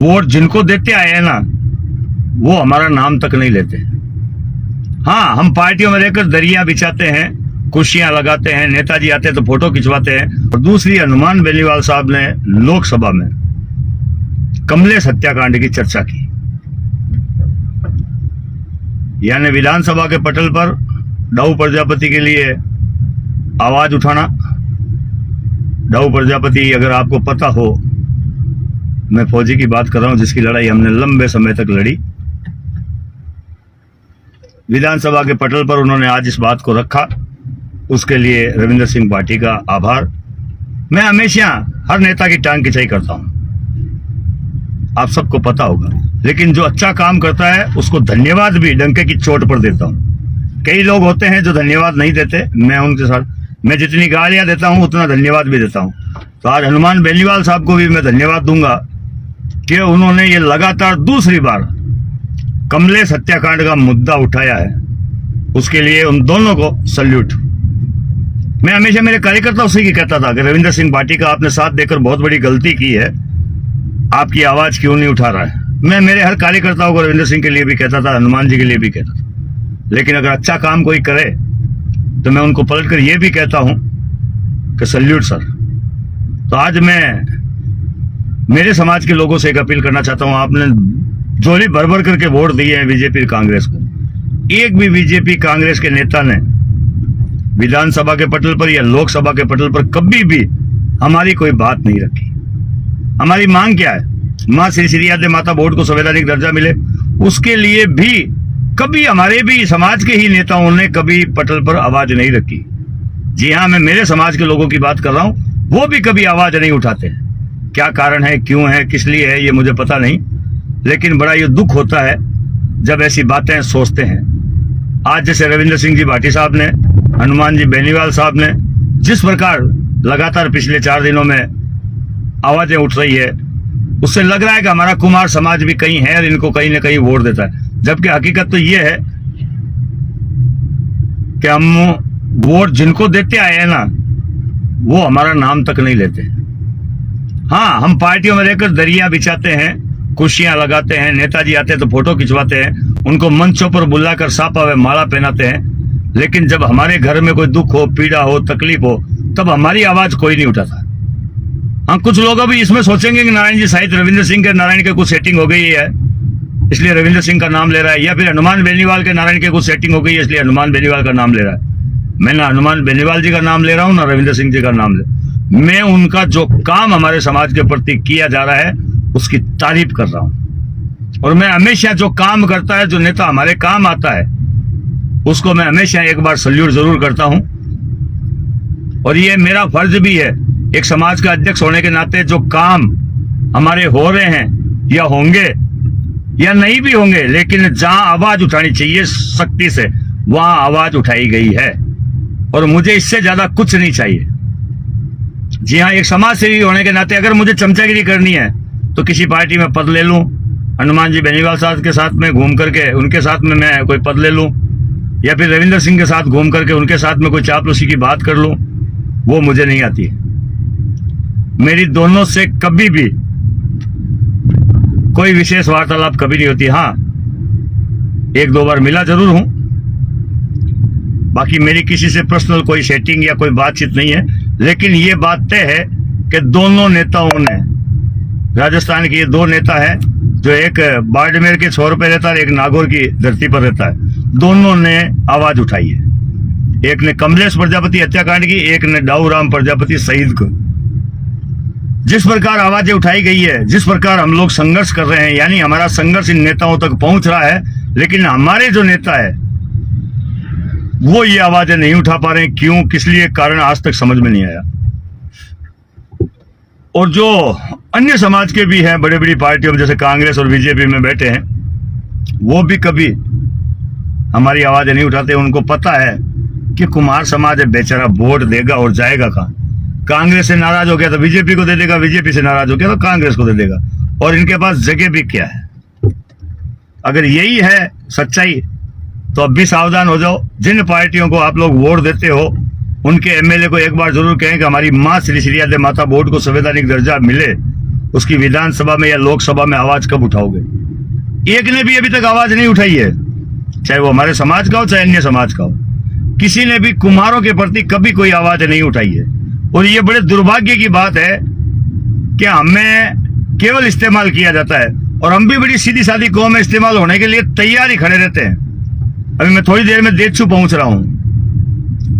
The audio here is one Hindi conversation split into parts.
वोट जिनको देते आए हैं ना, वो हमारा नाम तक नहीं लेते। हाँ, हम पार्टियों में रहकर दरिया बिछाते हैं, कुर्सियां लगाते हैं, नेताजी आते हैं तो फोटो खिंचवाते हैं। और दूसरी, हनुमान बेनीवाल साहब ने लोकसभा में कमलेश हत्याकांड की चर्चा की, यानी विधानसभा के पटल पर दाऊ प्रजापति के लिए आवाज उठाना। दाऊ प्रजापति, अगर आपको पता हो, मैं फौजी की बात कर रहा हूं जिसकी लड़ाई हमने लंबे समय तक लड़ी। विधानसभा के पटल पर उन्होंने आज इस बात को रखा, उसके लिए रविंद्र सिंह पार्टी का आभार। मैं हमेशा हर नेता की टांग खिंचाई करता हूं, आप सबको पता होगा, लेकिन जो अच्छा काम करता है उसको धन्यवाद भी डंके की चोट पर देता हूं। कई लोग होते हैं जो धन्यवाद नहीं देते, मैं उनके साथ, मैं जितनी गालियां देता हूं उतना धन्यवाद भी देता हूं। तो आज हनुमान बेनीवाल साहब को भी मैं धन्यवाद दूंगा कि उन्होंने ये लगातार दूसरी बार कमलेश हत्याकांड का मुद्दा उठाया है, उसके लिए उन दोनों को सल्यूट। मैं हमेशा मेरे कार्यकर्ता उसी की कहता था कि रविंद्र सिंह भाटी का आपने साथ देकर बहुत बड़ी गलती की है, आपकी आवाज क्यों नहीं उठा रहा है। मैं मेरे हर कार्यकर्ताओं को रविंद्र सिंह के लिए भी कहता था, हनुमान जी के लिए भी कहता था, लेकिन अगर अच्छा काम कोई करे तो मैं उनको पलटकर यह भी कहता हूं कि सल्यूट सर। तो आज मैं मेरे समाज के लोगों से एक अपील करना चाहता हूं, आपने झोली भर भर करके वोट दिए हैं बीजेपी कांग्रेस को। एक भी बीजेपी कांग्रेस के नेता ने विधानसभा के पटल पर या लोकसभा के पटल पर कभी भी हमारी कोई बात नहीं रखी। हमारी मांग क्या है? मां श्री श्री आद्य माता बोर्ड को संवैधानिक दर्जा मिले, उसके लिए भी कभी हमारे भी समाज के ही नेताओं ने कभी पटल पर आवाज नहीं रखी। जी हां, मैं मेरे समाज के लोगों की बात कर रहा हूं, वो भी कभी आवाज नहीं उठाते। क्या कारण है, क्यों है, किस लिए है, ये मुझे पता नहीं, लेकिन बड़ा ये दुख होता है जब ऐसी बातें सोचते हैं। आज जैसे रविंद्र सिंह जी भाटी साहब ने, हनुमान जी बेनीवाल साहब ने जिस प्रकार लगातार पिछले 4 दिनों में आवाजें उठ रही है, उससे लग रहा है कि हमारा कुमार समाज भी कहीं है और इनको कहीं ना कहीं वोट देता है, जबकि हकीकत तो ये है कि हम वोट जिनको देते आए हैं ना, वो हमारा नाम तक नहीं लेते। हाँ, हम पार्टियों में रहकर दरिया बिछाते हैं, कुर्सियां लगाते हैं, नेताजी आते हैं तो फोटो खिंचवाते हैं, उनको मंचों पर बुलाकर सापा व माला पहनाते हैं, लेकिन जब हमारे घर में कोई दुख हो, पीड़ा हो, तकलीफ हो, तब हमारी आवाज कोई नहीं उठाता। हाँ, कुछ लोग अभी इसमें सोचेंगे कि नारायण जी शायद रविंद्र सिंह के नारायण के कुछ सेटिंग हो गई है इसलिए रविंद्र सिंह का नाम ले रहा है, या फिर हनुमान बेनीवाल के नारायण के कुछ सेटिंग हो गई है इसलिए हनुमान बेनीवाल का नाम ले रहा है। मैं ना हनुमान बेनीवाल जी का नाम ले रहा हूं, ना रविंद्र सिंह जी का नाम ले, मैं उनका जो काम हमारे समाज के प्रति किया जा रहा है उसकी तारीफ कर रहा हूं। और मैं हमेशा जो काम करता है, जो नेता हमारे काम आता है, उसको मैं हमेशा एक बार सल्यूट जरूर करता हूं। और ये मेरा फर्ज भी है एक समाज का अध्यक्ष होने के नाते, जो काम हमारे हो रहे हैं या होंगे या नहीं भी होंगे, लेकिन जहां आवाज उठानी चाहिए शक्ति से, वहां आवाज उठाई गई है और मुझे इससे ज्यादा कुछ नहीं चाहिए। जी हाँ, एक समाज सेवी होने के नाते अगर मुझे चमचागिरी करनी है तो किसी पार्टी में पद ले लूं, हनुमान जी बेनीवाल साहब के साथ में घूम करके उनके साथ में मैं कोई पद ले लूं, या फिर रविंद्र सिंह के साथ घूम करके उनके साथ में कोई चापलूसी की बात कर लूं, वो मुझे नहीं आती है। मेरी दोनों से कभी भी कोई विशेष वार्तालाप कभी नहीं होती। हाँ, 1-2 बार मिला जरूर हूं, बाकी मेरी किसी से पर्सनल कोई सेटिंग या कोई बातचीत नहीं है। लेकिन ये बात तय है कि दोनों नेताओं ने, राजस्थान के ये 2 नेता हैं, जो एक बाड़मेर के छोर पे रहता है, एक नागौर की धरती पर रहता है, दोनों ने आवाज उठाई है। एक ने कमलेश प्रजापति हत्याकांड की, एक ने दाऊ राम प्रजापति शहीद को। जिस प्रकार आवाजें उठाई गई है, जिस प्रकार हम लोग संघर्ष कर रहे हैं, यानी हमारा संघर्ष इन नेताओं तक पहुंच रहा है, लेकिन हमारे जो नेता है वो ये आवाजें नहीं उठा पा रहे हैं। क्यों, किस लिए, कारण आज तक समझ में नहीं आया। और जो अन्य समाज के भी हैं, बड़ी बड़ी पार्टियों में जैसे कांग्रेस और बीजेपी में बैठे हैं, वो भी कभी हमारी आवाजें नहीं उठाते। उनको पता है कि कुमार समाज है बेचारा, वोट देगा और जाएगा कहां। कांग्रेस से नाराज हो गया तो बीजेपी को दे देगा, बीजेपी से नाराज हो गया तो कांग्रेस को दे देगा, और इनके पास जगह भी क्या है। अगर यही है सच्चाई तो अब भी सावधान हो जाओ। जिन पार्टियों को आप लोग वोट देते हो, उनके एमएलए को एक बार जरूर कहें कि हमारी मां श्री श्री आद्य माता बोर्ड को संवैधानिक दर्जा मिले, उसकी विधानसभा में या लोकसभा में आवाज कब उठाओगे? एक ने भी अभी तक आवाज नहीं उठाई है, चाहे वो हमारे समाज का हो चाहे अन्य समाज का हो। किसी ने भी कुम्हारों के प्रति कभी कोई आवाज नहीं उठाई है। और ये बड़े दुर्भाग्य की बात है कि हमें केवल इस्तेमाल किया जाता है, और हम भी बड़ी सीधी सादी कौम में इस्तेमाल होने के लिए तैयार ही खड़े रहते हैं। अभी मैं थोड़ी देर में देचू पहुंच रहा हूं।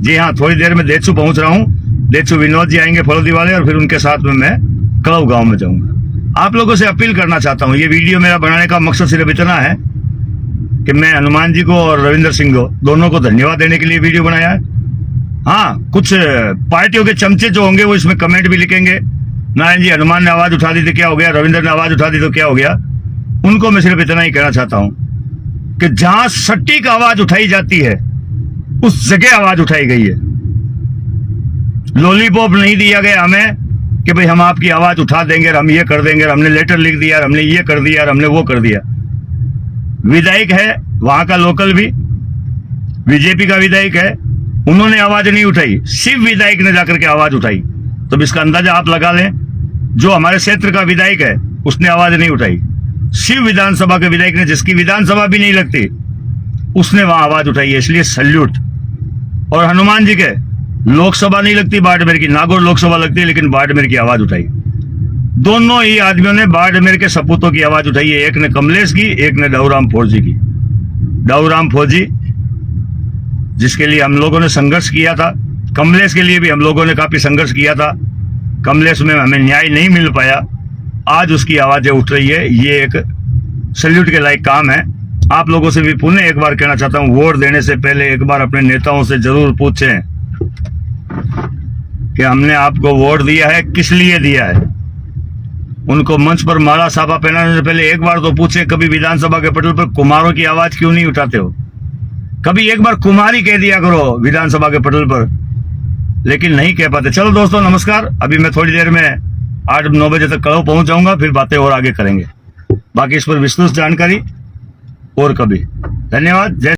जी हाँ, थोड़ी देर में देचू पहुंच रहा हूं। देचू विनोद जी आएंगे फलोदी वाले, और फिर उनके साथ में मैं कड़व गांव में जाऊंगा। आप लोगों से अपील करना चाहता हूं, ये वीडियो मेरा बनाने का मकसद सिर्फ इतना है कि मैं हनुमान जी को और रविंदर सिंह को दोनों को धन्यवाद देने के लिए वीडियो बनाया है। हाँ, कुछ पार्टियों के चमचे जो होंगे वो इसमें कमेंट भी लिखेंगे, नारायण जी हनुमान ने आवाज उठा दी तो क्या हो गया, रविंदर ने आवाज उठा दी तो क्या हो गया। उनको मैं सिर्फ इतना ही कहना चाहता हूं कि जहां सटीक आवाज उठाई जाती है उस जगह आवाज उठाई गई है। लॉलीपॉप नहीं दिया गया हमें कि भाई हम आपकी आवाज उठा देंगे और हम ये कर देंगे, और हमने लेटर लिख दिया और हमने ये कर दिया और हमने वो कर दिया। विधायक है वहां का लोकल भी, बीजेपी का विधायक है, उन्होंने आवाज नहीं उठाई, शिव विधायक ने जाकर के आवाज उठाई। तो इसका अंदाजा आप लगा लें, जो हमारे क्षेत्र का विधायक है उसने आवाज नहीं उठाई, शिव विधानसभा के विधायक ने, जिसकी विधानसभा भी नहीं लगती, उसने वहां आवाज उठाई है। इसलिए सल्यूट। और हनुमान जी के लोकसभा नहीं लगती बाड़मेर की, नागौर लोकसभा लगती है, लेकिन बाड़मेर की आवाज उठाई। दोनों ही आदमियों ने बाड़मेर के सपूतों की आवाज उठाई है। एक ने कमलेश की, एक ने दाऊराम फौजी की। दाऊराम फौजी जिसके लिए हम लोगों ने संघर्ष किया था, कमलेश के लिए भी हम लोगों ने काफी संघर्ष किया था। कमलेश में हमें न्याय नहीं मिल पाया, आज उसकी आवाजें उठ रही है। ये एक सल्यूट के लायक काम है। आप लोगों से भी पुनः एक बार कहना चाहता हूं, वोट देने से पहले एक बार अपने नेताओं से जरूर पूछें कि हमने आपको वोट दिया है, किस लिए दिया है। उनको मंच पर माला साफा पहनाने से पहले एक बार तो पूछें, कभी विधानसभा के पटल पर कुम्हारों की आवाज क्यों नहीं उठाते हो? कभी एक बार कुम्हारी कह दिया करो विधानसभा के पटल पर, लेकिन नहीं कह पाते। चलो दोस्तों नमस्कार, अभी मैं थोड़ी देर में 8-9 बजे तक कड़व पहुंच जाऊंगा, फिर बातें और आगे करेंगे। बाकी इस पर विस्तृत जानकारी और कभी। धन्यवाद। जय